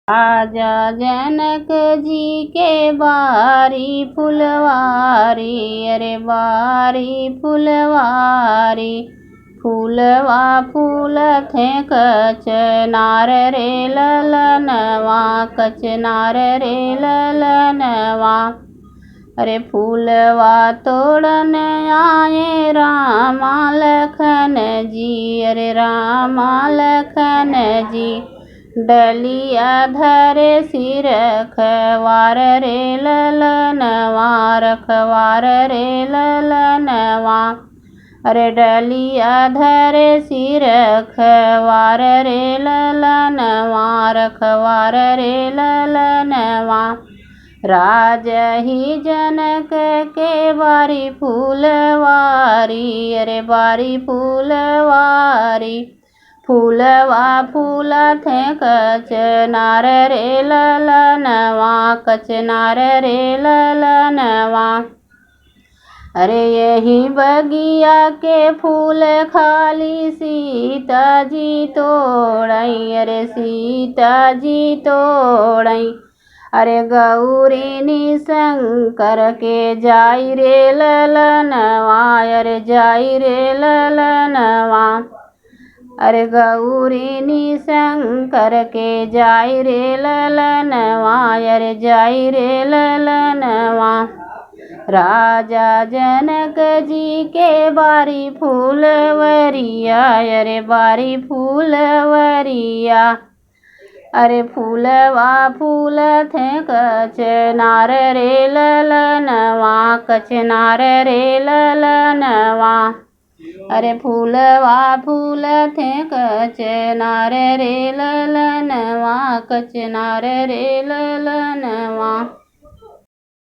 राजा जनक जी के बारी फुलवारी, अरे बारी फुलवारी। फूलवा फूल थे कचनार रे ललनवा, कचनार रे ललनवा। अरे फूलवा तोड़न आए रामा लखन जी, अरे रामा लखन जी। डलिया धरे सिर रखवार रे ललनवा, रखवार रे ललनवा। अरे डलिया धरे सिर रखवार रे ललनवा, रखवार रे ललनवा। राजा ही जनक के बारी फूलवारी, अरे बारी फूलवारी। फूलवा फूल थे कचनार रे ललनवा, कचनार रे ललनवा। अरे यही बगिया के फूल खाली सीता जी तोड़ई, अरे सीता जी तोड़ई। अरे गौरी शंकर के जाई रे ललनवा, अरे जाई रे ललनवा। अरे गौरी शंकर के जाई रे ललनवा, अरे जाई रे ललनवा। राजा जनक जी के बारी फूलवरिया, अरे बारी फूलवरिया। अरे फूलवा फूल थे कचनार रे ललनवा, कचनार रे ललनवा। अरे फूलवा फूल थे कचनार रे ललनवा, कचनार रे ललनवा।